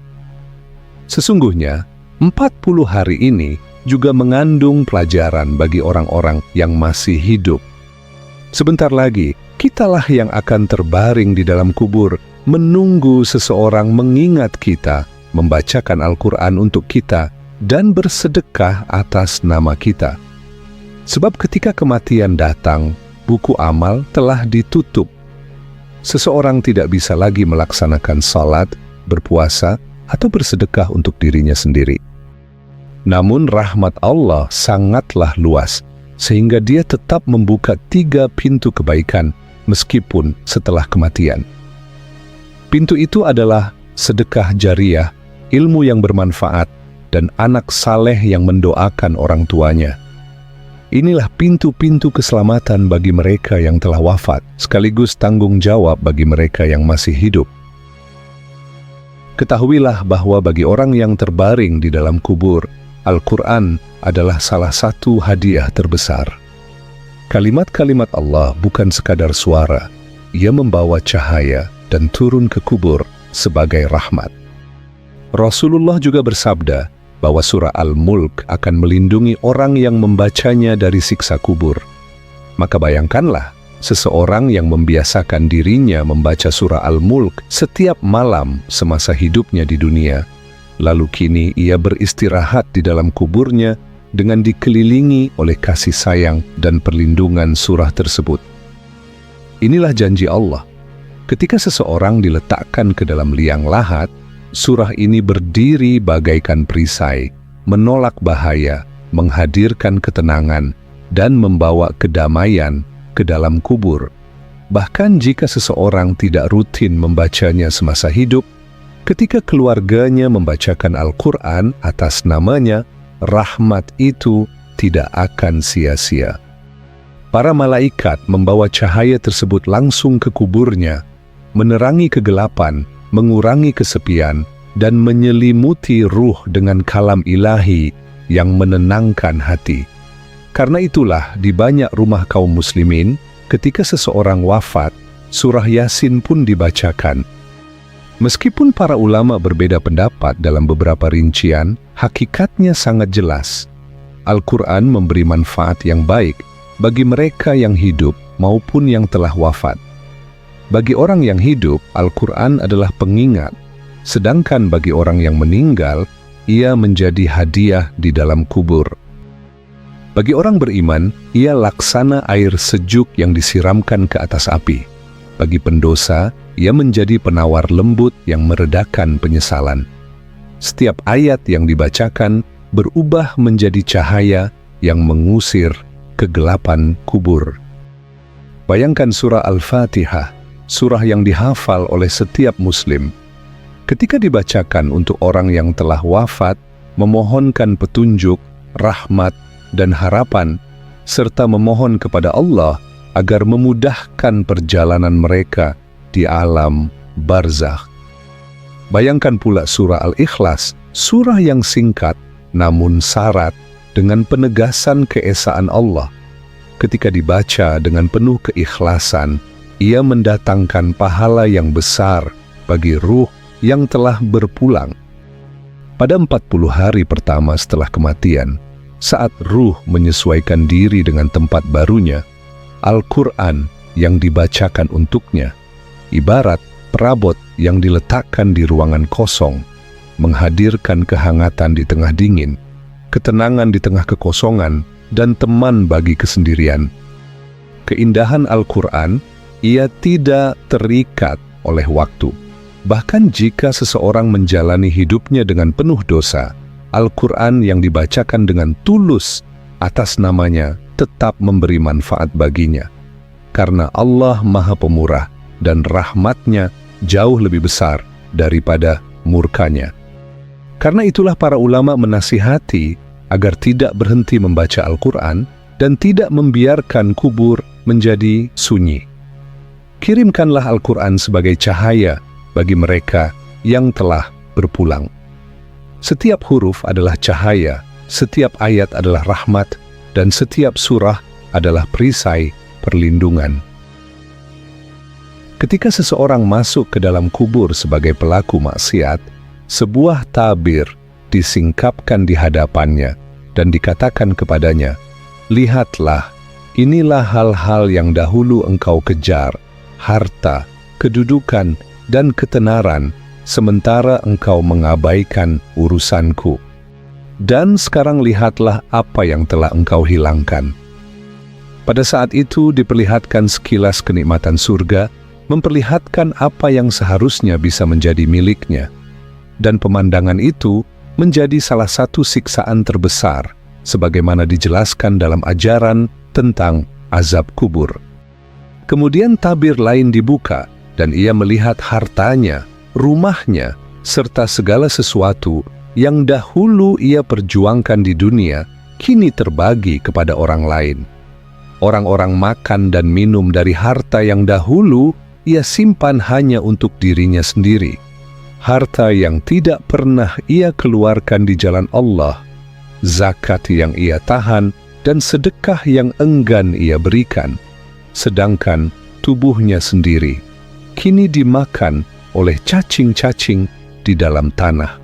Sesungguhnya, 40 hari ini juga mengandung pelajaran bagi orang-orang yang masih hidup. Sebentar lagi, kitalah yang akan terbaring di dalam kubur, menunggu seseorang mengingat kita, membacakan Al-Quran untuk kita, dan bersedekah atas nama kita. Sebab ketika kematian datang, buku amal telah ditutup. Seseorang tidak bisa lagi melaksanakan salat, berpuasa, atau bersedekah untuk dirinya sendiri. Namun rahmat Allah sangatlah luas, sehingga Dia tetap membuka 3 pintu kebaikan meskipun setelah kematian. Pintu itu adalah sedekah jariyah, ilmu yang bermanfaat, dan anak saleh yang mendoakan orang tuanya. Inilah pintu-pintu keselamatan bagi mereka yang telah wafat, sekaligus tanggung jawab bagi mereka yang masih hidup. Ketahuilah bahwa bagi orang yang terbaring di dalam kubur, Al-Quran adalah salah satu hadiah terbesar. Kalimat-kalimat Allah bukan sekadar suara, ia membawa cahaya dan turun ke kubur sebagai rahmat. Rasulullah juga bersabda bahwa surah Al-Mulk akan melindungi orang yang membacanya dari siksa kubur. Maka bayangkanlah, seseorang yang membiasakan dirinya membaca surah Al-Mulk setiap malam semasa hidupnya di dunia, lalu kini ia beristirahat di dalam kuburnya dengan dikelilingi oleh kasih sayang dan perlindungan surah tersebut. Inilah janji Allah. Ketika seseorang diletakkan ke dalam liang lahat, surah ini berdiri bagaikan perisai, menolak bahaya, menghadirkan ketenangan, dan membawa kedamaian ke dalam kubur. Bahkan jika seseorang tidak rutin membacanya semasa hidup, ketika keluarganya membacakan Al-Quran atas namanya, rahmat itu tidak akan sia-sia. Para malaikat membawa cahaya tersebut langsung ke kuburnya, menerangi kegelapan, mengurangi kesepian, dan menyelimuti ruh dengan kalam ilahi yang menenangkan hati. Karena itulah di banyak rumah kaum muslimin, ketika seseorang wafat, surah Yasin pun dibacakan. Meskipun para ulama berbeda pendapat dalam beberapa rincian, hakikatnya sangat jelas. Al-Quran memberi manfaat yang baik bagi mereka yang hidup maupun yang telah wafat. Bagi orang yang hidup, Al-Quran adalah pengingat, sedangkan bagi orang yang meninggal, ia menjadi hadiah di dalam kubur. Bagi orang beriman, ia laksana air sejuk yang disiramkan ke atas api. Bagi pendosa, ia menjadi penawar lembut yang meredakan penyesalan. Setiap ayat yang dibacakan berubah menjadi cahaya yang mengusir kegelapan kubur. Bayangkan surah Al-Fatihah, surah yang dihafal oleh setiap muslim. Ketika dibacakan untuk orang yang telah wafat, memohonkan petunjuk, rahmat, dan harapan, serta memohon kepada Allah agar memudahkan perjalanan mereka di alam barzakh. Bayangkan pula surah Al-Ikhlas, surah yang singkat namun syarat dengan penegasan keesaan Allah. Ketika dibaca dengan penuh keikhlasan, ia mendatangkan pahala yang besar bagi ruh yang telah berpulang. Pada 40 hari pertama setelah kematian, saat ruh menyesuaikan diri dengan tempat barunya, Al-Quran yang dibacakan untuknya, ibarat perabot yang diletakkan di ruangan kosong, menghadirkan kehangatan di tengah dingin, ketenangan di tengah kekosongan, dan teman bagi kesendirian. Keindahan Al-Quran, ia tidak terikat oleh waktu. Bahkan jika seseorang menjalani hidupnya dengan penuh dosa, Al-Quran yang dibacakan dengan tulus atas namanya tetap memberi manfaat baginya. Karena Allah Maha Pemurah dan rahmatnya jauh lebih besar daripada murkanya. Karena itulah para ulama menasihati agar tidak berhenti membaca Al-Quran dan tidak membiarkan kubur menjadi sunyi. Kirimkanlah Al-Quran sebagai cahaya bagi mereka yang telah berpulang. Setiap huruf adalah cahaya, setiap ayat adalah rahmat, dan setiap surah adalah perisai perlindungan. Ketika seseorang masuk ke dalam kubur sebagai pelaku maksiat, sebuah tabir disingkapkan di hadapannya dan dikatakan kepadanya, "Lihatlah, inilah hal-hal yang dahulu engkau kejar, harta, kedudukan, dan ketenaran, sementara engkau mengabaikan urusanku. Dan sekarang lihatlah apa yang telah engkau hilangkan." Pada saat itu diperlihatkan sekilas kenikmatan surga, memperlihatkan apa yang seharusnya bisa menjadi miliknya. Dan pemandangan itu menjadi salah satu siksaan terbesar, sebagaimana dijelaskan dalam ajaran tentang azab kubur. Kemudian tabir lain dibuka, dan ia melihat hartanya, rumahnya, serta segala sesuatu yang dahulu ia perjuangkan di dunia, kini terbagi kepada orang lain. Orang-orang makan dan minum dari harta yang dahulu ia simpan hanya untuk dirinya sendiri. Harta yang tidak pernah ia keluarkan di jalan Allah, zakat yang ia tahan, dan sedekah yang enggan ia berikan. Sedangkan tubuhnya sendiri kini dimakan oleh cacing-cacing di dalam tanah.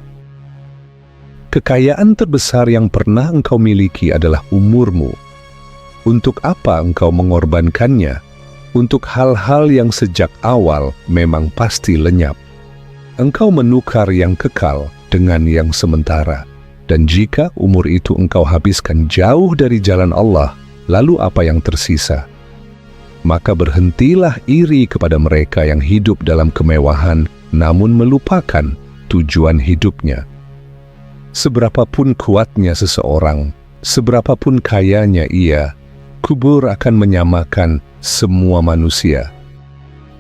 Kekayaan terbesar yang pernah engkau miliki adalah umurmu. Untuk apa engkau mengorbankannya? Untuk hal-hal yang sejak awal memang pasti lenyap. Engkau menukar yang kekal dengan yang sementara. Dan jika umur itu engkau habiskan jauh dari jalan Allah, lalu apa yang tersisa? Maka berhentilah iri kepada mereka yang hidup dalam kemewahan, namun melupakan tujuan hidupnya. Seberapapun kuatnya seseorang, seberapapun kayanya ia, kubur akan menyamakan semua manusia.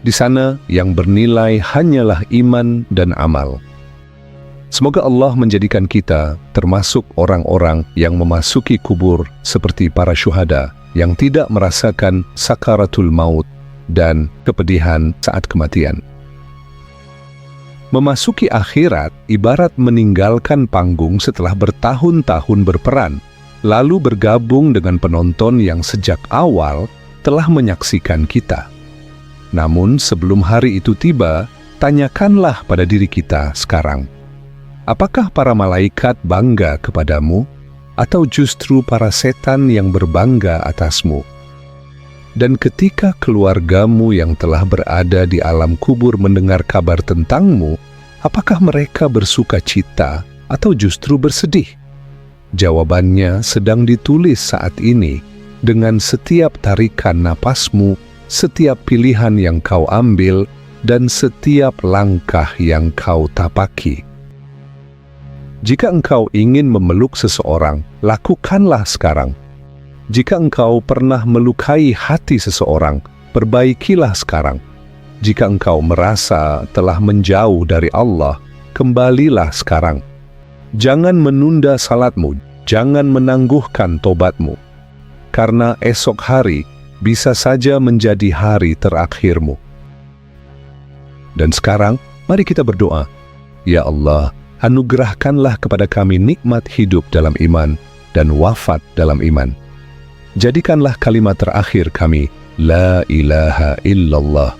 Di sana yang bernilai hanyalah iman dan amal. Semoga Allah menjadikan kita termasuk orang-orang yang memasuki kubur seperti para syuhada yang tidak merasakan sakaratul maut dan kepedihan saat kematian. Memasuki akhirat ibarat meninggalkan panggung setelah bertahun-tahun berperan, lalu bergabung dengan penonton yang sejak awal telah menyaksikan kita. Namun sebelum hari itu tiba, tanyakanlah pada diri kita sekarang, apakah para malaikat bangga kepadamu, atau justru para setan yang berbangga atasmu? Dan ketika keluargamu yang telah berada di alam kubur mendengar kabar tentangmu, apakah mereka bersuka cita atau justru bersedih? Jawabannya sedang ditulis saat ini dengan setiap tarikan napasmu, setiap pilihan yang kau ambil, dan setiap langkah yang kau tapaki. Jika engkau ingin memeluk seseorang, lakukanlah sekarang. Jika engkau pernah melukai hati seseorang, perbaikilah sekarang. Jika engkau merasa telah menjauh dari Allah, kembalilah sekarang. Jangan menunda salatmu, jangan menangguhkan tobatmu. Karena esok hari bisa saja menjadi hari terakhirmu. Dan sekarang, mari kita berdoa. Ya Allah, anugerahkanlah kepada kami nikmat hidup dalam iman dan wafat dalam iman. Jadikanlah kalimat terakhir kami, La ilaha illallah.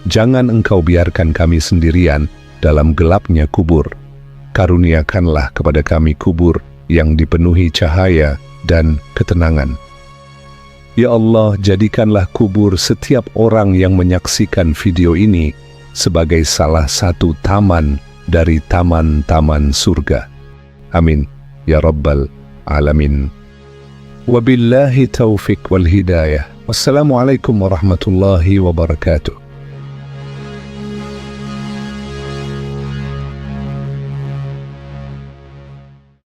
Jangan engkau biarkan kami sendirian dalam gelapnya kubur. Karuniakanlah kepada kami kubur yang dipenuhi cahaya dan ketenangan. Ya Allah, jadikanlah kubur setiap orang yang menyaksikan video ini sebagai salah satu taman dari taman-taman surga. Amin. Ya Rabbal Alamin. Wabillahi taufiq wal hidayah. Wassalamualaikum warahmatullahi wabarakatuh.